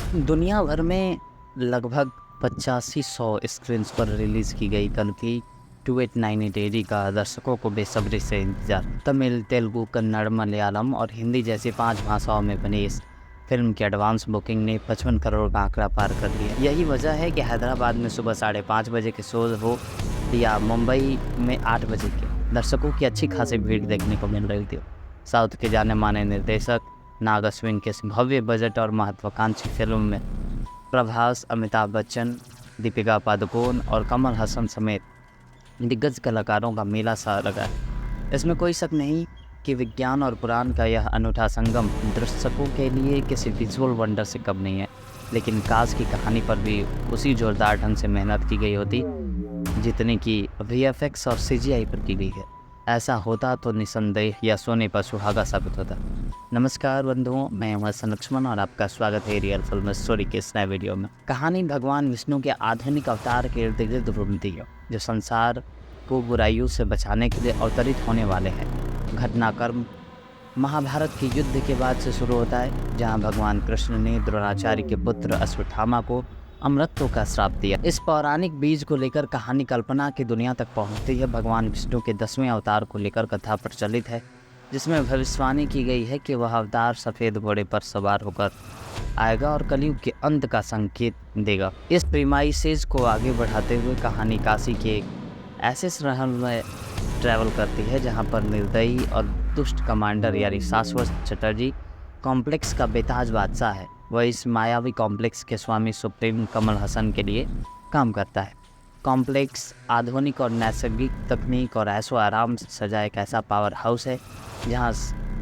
दुनिया भर में लगभग 8500 स्क्रीन्स पर रिलीज़ की गई कल की 2898 का दर्शकों को बेसब्री से इंतजार। तमिल, तेलुगु, कन्नड़, मलयालम और हिंदी जैसी 5 भाषाओं में बनी इस फिल्म की एडवांस बुकिंग ने 55 करोड़ का आंकड़ा पार कर लिया। यही वजह है कि हैदराबाद में सुबह 5:30 बजे के शो हो या मुंबई में 8 बजे के, दर्शकों की अच्छी खासी भीड़ देखने को मिल रही थी। साउथ के जाने माने निर्देशक नाग अश्विन के इस भव्य बजट और महत्वाकांक्षी फिल्म में प्रभास, अमिताभ बच्चन, दीपिका पादुकोण और कमल हसन समेत दिग्गज कलाकारों का मेला सा लगा है। इसमें कोई शक नहीं कि विज्ञान और पुराण का यह अनूठा संगम दर्शकों के लिए किसी विजुअल वंडर से कम नहीं है, लेकिन काश की कहानी पर भी उसी जोरदार ढंग से मेहनत की गई होती जितनी कि VFX और CGI पर की गई है। ऐसा होता तो निसंदेह यह सोने पर सुहागा साबित होता। नमस्कार बंधुओं, मैं हूं लक्ष्मण और आपका स्वागत है रियल फिल्म स्टोरी के इस नए वीडियो में। कहानी भगवान विष्णु के आधुनिक अवतार के इर्द गिर्द घूमती है, जो संसार को बुराइयों से बचाने के लिए अवतरित होने वाले हैं। घटनाक्रम महाभारत के युद्ध के बाद से शुरू होता है, जहां भगवान कृष्ण ने द्रोणाचार्य के पुत्र अश्वत्थामा को अमृतत्व का श्राप दिया। इस पौराणिक बीज को लेकर कहानी कल्पना की दुनिया तक पहुंचती है। भगवान विष्णु के 10वें अवतार को लेकर कथा प्रचलित है, जिसमें भविष्यवाणी की गई है कि वह अवतार सफ़ेद घोड़े पर सवार होकर आएगा और कलयुग के अंत का संकेत देगा। इस प्रीमाइसेस को आगे बढ़ाते हुए कहानी काशी के एक ऐसे शहर में ट्रैवल करती है जहां पर निर्दयी और दुष्ट कमांडर यानी शाश्वत चटर्जी कॉम्प्लेक्स का बेताज बादशाह है। वह इस मायावी कॉम्प्लेक्स के स्वामी सुप्रीम कमल हसन के लिए काम करता है। कॉम्प्लेक्स आधुनिक और नैसर्गिक तकनीक और ऐशो आराम से सजा एक ऐसा पावर हाउस है जहां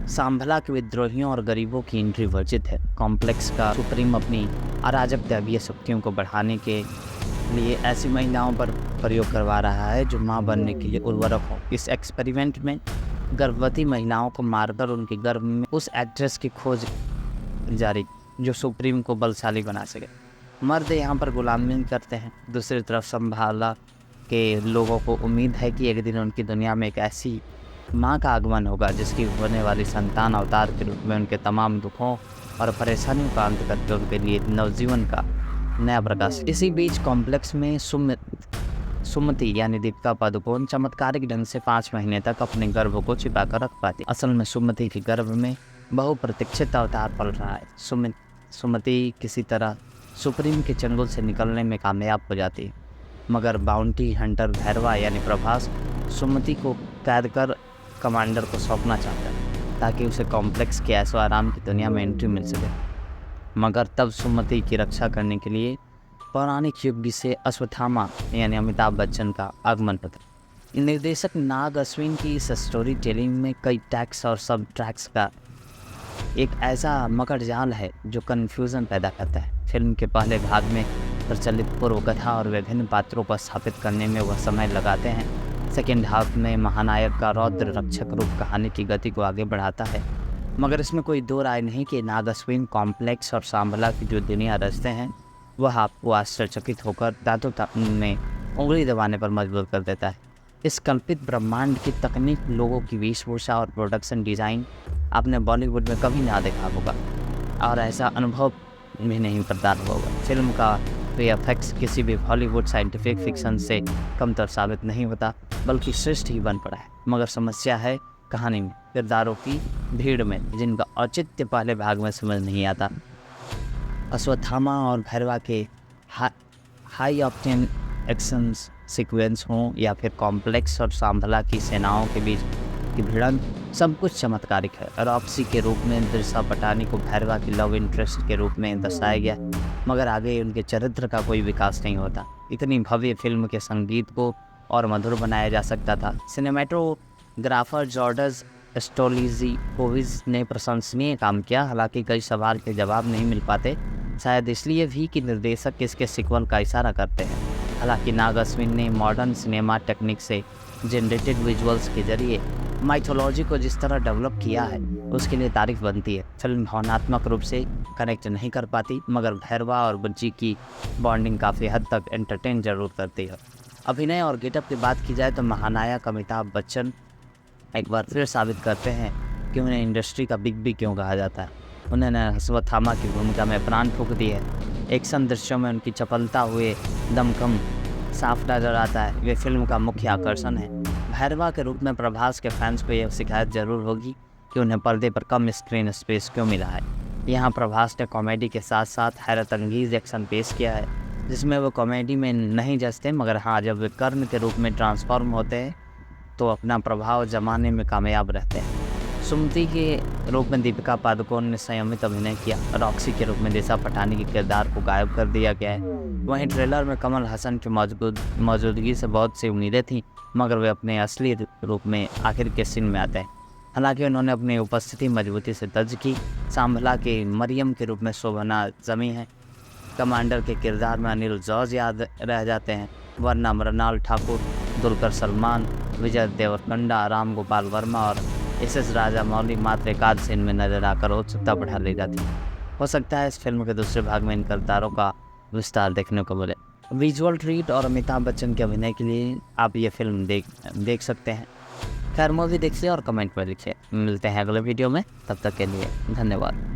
सांभला के विद्रोहियों और गरीबों की एंट्री वर्जित है। कॉम्प्लेक्स का सुप्रीम अपनी अराजक दैवीय शक्तियों को बढ़ाने के लिए ऐसी महिलाओं पर प्रयोग करवा रहा है जो मां बनने के लिए उर्वरक हो। इस एक्सपेरिमेंट में गर्भवती महिलाओं को मारकर उनके गर्भ में उस एक्ट्रेस की खोज जारी जो सुप्रीम को बलशाली बना सके। मर्द यहाँ पर गुलामी करते हैं। दूसरी तरफ संभाला के लोगों को उम्मीद है कि एक दिन उनकी दुनिया में एक ऐसी माँ का आगमन होगा जिसकी होने वाली संतान अवतार के रूप में उनके तमाम दुखों और परेशानियों का अंत करके उनके लिए नवजीवन का नया प्रकाश। इसी बीच कॉम्प्लेक्स में सुमति यानी दीपिका पादुकोण चमत्कारिक ढंग से 5 महीने तक अपने गर्भ को छिपा कर रख पाती। असल में सुमति के गर्भ में बहुप्रतीक्षित अवतार पल रहा है। सुमति किसी तरह सुप्रीम के चंगुल से निकलने में कामयाब हो जाती है, मगर बाउंटी हंटर भैरवा यानी प्रभास सुमति को कैद कर कमांडर को सौंपना चाहता है ताकि उसे कॉम्प्लेक्स के ऐशो आराम की दुनिया में एंट्री मिल सके। मगर तब सुमति की रक्षा करने के लिए पौराणिक युग से अश्वत्थामा यानी अमिताभ बच्चन का आगमन होता है। निर्देशक नाग अश्विन की इस स्टोरी टेलिंग में कई टैक्स और सब ट्रैक्स का एक ऐसा मकर जाल है जो कन्फ्यूज़न पैदा करता है। फिल्म के पहले भाग में प्रचलित पूर्व कथा और विभिन्न पात्रों को स्थापित करने में वह समय लगाते हैं। सेकेंड हाफ में महानायक का रौद्र रक्षक रूप कहानी की गति को आगे बढ़ाता है, मगर इसमें कोई दो राय नहीं कि नाग अश्विन कॉम्प्लेक्स और सांभला की जो दुनिया रचते हैं वह आपको आश्चर्यचकित होकर दांतों में उंगली दबाने पर मजबूर कर देता है। इस कल्पित ब्रह्मांड की तकनीक, लोगों की वेशभूषा और प्रोडक्शन डिज़ाइन आपने बॉलीवुड में कभी ना देखा होगा और ऐसा अनुभव भी नहीं प्रदान हुआ होगा। फिल्म का VFX किसी भी हॉलीवुड साइंटिफिक फिक्शन से कमतर साबित नहीं होता, बल्कि श्रेष्ठ ही बन पड़ा है। मगर समस्या है कहानी में, किरदारों की भीड़ में, जिनका औचित्य पहले भाग में समझ नहीं आता। अश्वत्थामा और भैरवा के हाई ऑक्टेन एक्शन सीक्वेंस हों या फिर कॉम्प्लेक्स और सांभला की सेनाओं के बीच की भिड़ंत, सब कुछ चमत्कारिक है। रॉक्सी के रूप में दिशा पटानी को भैरवा की लव इंटरेस्ट के रूप में दर्शाया गया, मगर आगे उनके चरित्र का कोई विकास नहीं होता। इतनी भव्य फिल्म के संगीत को और मधुर बनाया जा सकता था। सिनेमेटोग्राफर जॉर्डज स्टोलिज़िकोविच ने प्रशंसनीय काम किया, हालांकि कई सवाल के जवाब नहीं मिल पाते, शायद इसलिए भी कि निर्देशक इसके सीक्वल का इशारा करते हैं। हालांकि नाग अश्विन ने मॉडर्न सिनेमा टेक्निक से जनरेटेड विजुअल्स के जरिए माइथोलॉजी को जिस तरह डेवलप किया है उसके लिए तारीफ बनती है। फिल्म भावनात्मक रूप से कनेक्ट नहीं कर पाती, मगर भैरवा और बच्ची की बॉन्डिंग काफ़ी हद तक एंटरटेन जरूर करती है। अभिनय और गेटअप की बात की जाए तो महानायक अमिताभ बच्चन एक बार फिर साबित करते हैं कि उन्हें इंडस्ट्री का बिग बी क्यों कहा जाता है। उन्होंने अश्वत्थामा की भूमिका में प्राण फूंक दी है। एक्शन दृश्यों में उनकी चपलता हुए दमखम साफ नजर आता है। वे फिल्म का मुख्य आकर्षण है। भैरवा के रूप में प्रभास के फैंस को यह शिकायत जरूर होगी कि उन्हें पर्दे पर कम स्क्रीन स्पेस क्यों मिला है। यहाँ प्रभास ने कॉमेडी के साथ साथ हैरत अंगेज एक्शन पेश किया है, जिसमें वो कॉमेडी में नहीं जचते, मगर हाँ, जब वे कर्ण के रूप में ट्रांसफॉर्म होते हैं तो अपना प्रभाव जमाने में कामयाब रहते हैं। सुमति के रूप में दीपिका पादुकोण ने संयमित अभिनय किया। रॉक्सी के रूप में दिशा पटानी के किरदार को गायब कर दिया गया है। वहीं ट्रेलर में कमल हसन की मौजूदगी से बहुत सी उम्मीदें थीं, मगर वे अपने असली रूप में आखिर के सीन में आते हैं। हालांकि उन्होंने अपनी उपस्थिति मजबूती से दर्ज की। सांभला के मरियम के रूप में शोभना जमी है। कमांडर के किरदार में अनिल जॉर्ज याद रह जाते हैं, वरना मृणाल ठाकुर, दुलकर सलमान, विजय देवरकोंडा, राम गोपाल वर्मा और एस राजा मौली मात्र एक आध सीन में नजर आकर उत्सुकता बढ़ा ले जाती है। हो सकता है इस फिल्म के दूसरे भाग में इन किरदारों का विस्तार देखने को मिले। विजुअल ट्रीट और अमिताभ बच्चन के अभिनय के लिए आप ये फिल्म देख सकते हैं। खैर, मूवी देखिए और कमेंट में लिखिए। मिलते हैं अगले वीडियो में, तब तक के लिए धन्यवाद।